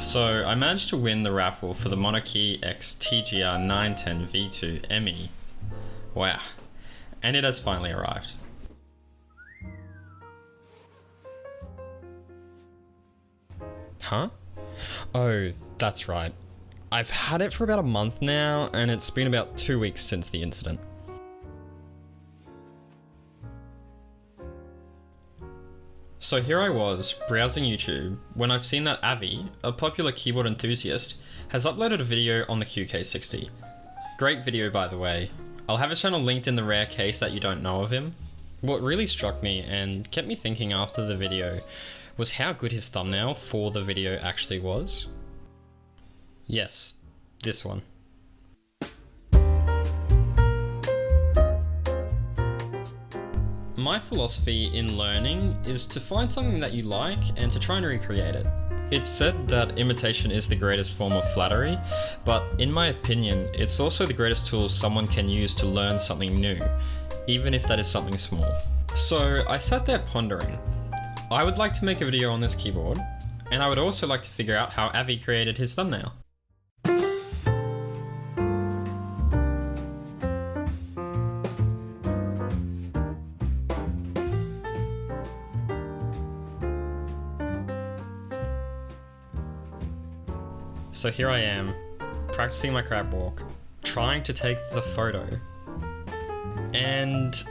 So I managed to win the raffle for the Monokei X TGR 910 V2 ME. Wow. And it has finally arrived. Huh? Oh, that's right. I've had it for about a month now, and it's been about 2 weeks since the incident. So here I was, browsing YouTube, when I've seen that Avi, a popular keyboard enthusiast, has uploaded a video on the QK60. Great video, by the way. I'll have his channel linked in the rare case that you don't know of him. What really struck me and kept me thinking after the video was how good his thumbnail for the video actually was. Yes, this one. My philosophy in learning is to find something that you like and to try and recreate it. It's said that imitation is the greatest form of flattery, but in my opinion, it's also the greatest tool someone can use to learn something new, even if that is something small. So I sat there pondering. I would like to make a video on this keyboard, and I would also like to figure out how Avi created his thumbnail. So here I am, practicing my crab walk, trying to take the photo, and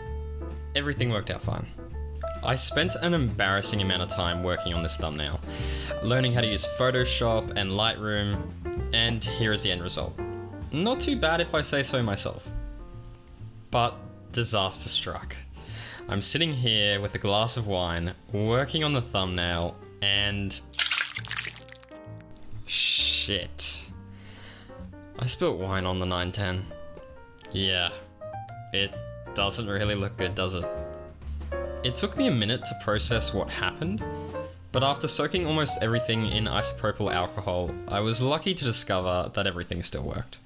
everything worked out fine. I spent an embarrassing amount of time working on this thumbnail, learning how to use Photoshop and Lightroom, and here is the end result. Not too bad if I say so myself. But disaster struck. I'm sitting here with a glass of wine, working on the thumbnail, and shit. I spilt wine on the 910. Yeah, it doesn't really look good, does it? It took me a minute to process what happened, but after soaking almost everything in isopropyl alcohol, I was lucky to discover that everything still worked.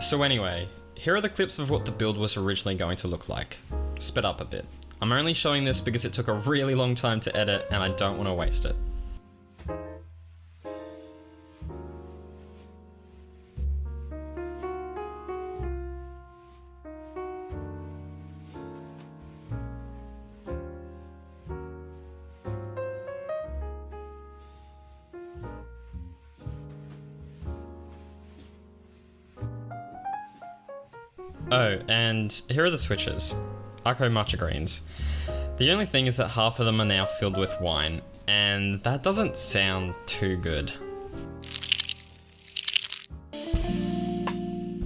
So anyway, here are the clips of what the build was originally going to look like. Sped up a bit. I'm only showing this because it took a really long time to edit and I don't want to waste it. Oh, and here are the switches. Akko matcha greens. The only thing is that half of them are now filled with wine, and that doesn't sound too good.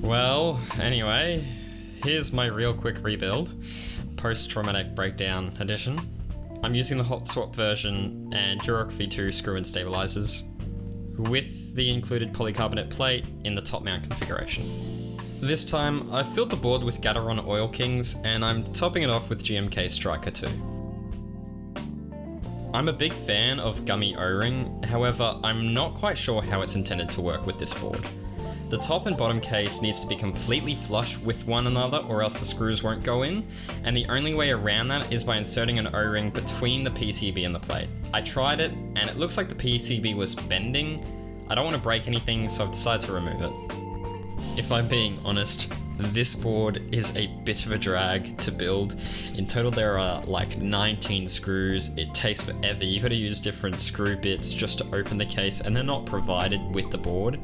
Well, anyway, here's my real quick rebuild, post-traumatic breakdown edition. I'm using the hot swap version and Duroc V2 screw-in stabilizers, with the included polycarbonate plate in the top mount configuration. This time, I've filled the board with Gateron Oil Kings, and I'm topping it off with GMK Striker 2. I'm a big fan of gummy O-ring, however, I'm not quite sure how it's intended to work with this board. The top and bottom case needs to be completely flush with one another or else the screws won't go in, and the only way around that is by inserting an O-ring between the PCB and the plate. I tried it, and it looks like the PCB was bending. I don't want to break anything, so I've decided to remove it. If I'm being honest, this board is a bit of a drag to build. In total there are like 19 screws, it takes forever, you gotta use different screw bits just to open the case and they're not provided with the board.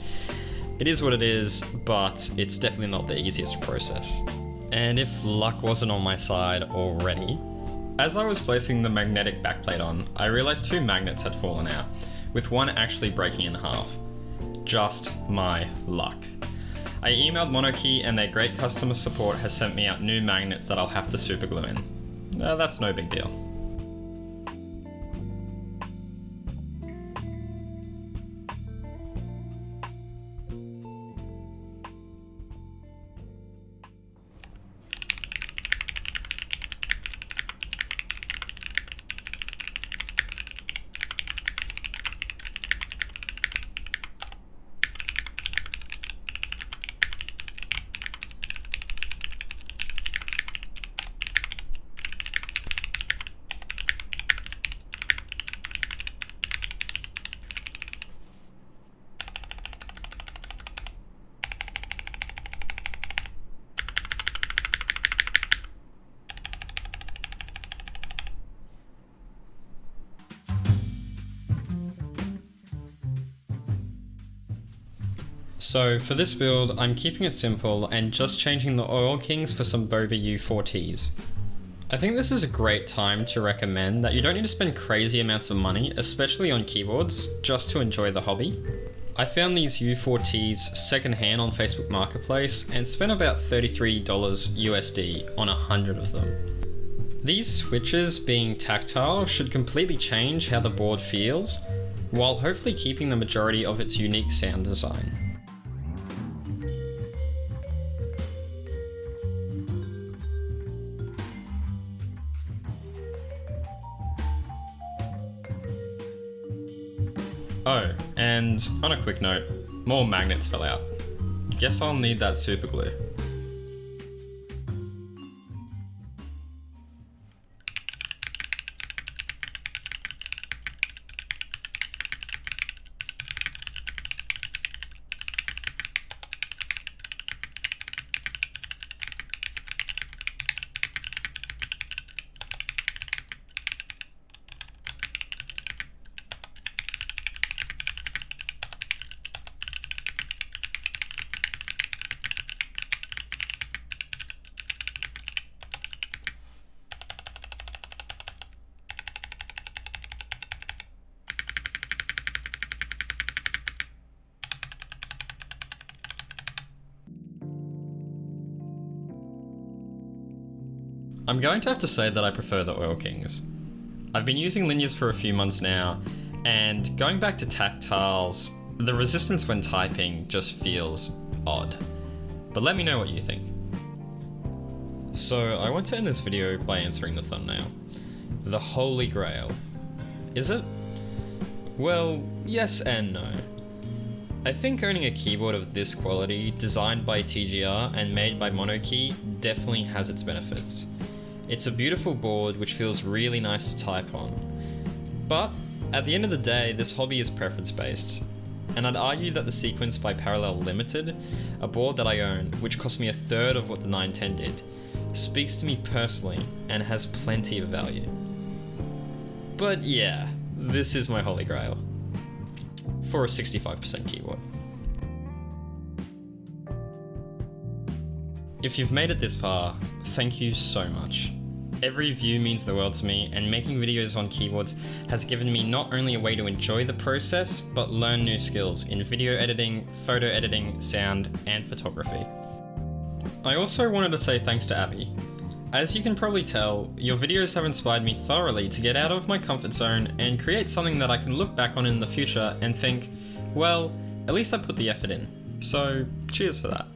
It is what it is, but it's definitely not the easiest process. And if luck wasn't on my side already, as I was placing the magnetic backplate on, I realized 2 magnets had fallen out, with one actually breaking in half. Just my luck. I emailed Monokei and their great customer support has sent me out new magnets that I'll have to super glue in. That's no big deal. So for this build, I'm keeping it simple and just changing the Oil Kings for some Boba U4Ts. I think this is a great time to recommend that you don't need to spend crazy amounts of money, especially on keyboards, just to enjoy the hobby. I found these U4Ts secondhand on Facebook Marketplace and spent about $33 USD on 100 of them. These switches being tactile should completely change how the board feels, while hopefully keeping the majority of its unique sound design. Oh, and on a quick note, more magnets fell out. Guess I'll need that super glue. I'm going to have to say that I prefer the Oil Kings. I've been using linears for a few months now, and going back to tactiles, the resistance when typing just feels odd. But let me know what you think. So I want to end this video by answering the thumbnail. The Holy Grail. Is it? Well, yes and no. I think owning a keyboard of this quality, designed by TGR and made by Monokei, definitely has its benefits. It's a beautiful board which feels really nice to type on. But at the end of the day, this hobby is preference based. And I'd argue that the Sequence by Parallel Limited, a board that I own, which cost me a third of what the 910 did, speaks to me personally and has plenty of value. But yeah, this is my Holy Grail. For a 65% keyboard. If you've made it this far, thank you so much. Every view means the world to me, and making videos on keyboards has given me not only a way to enjoy the process, but learn new skills in video editing, photo editing, sound, and photography. I also wanted to say thanks to Abby. As you can probably tell, your videos have inspired me thoroughly to get out of my comfort zone and create something that I can look back on in the future and think, well, at least I put the effort in. So, cheers for that.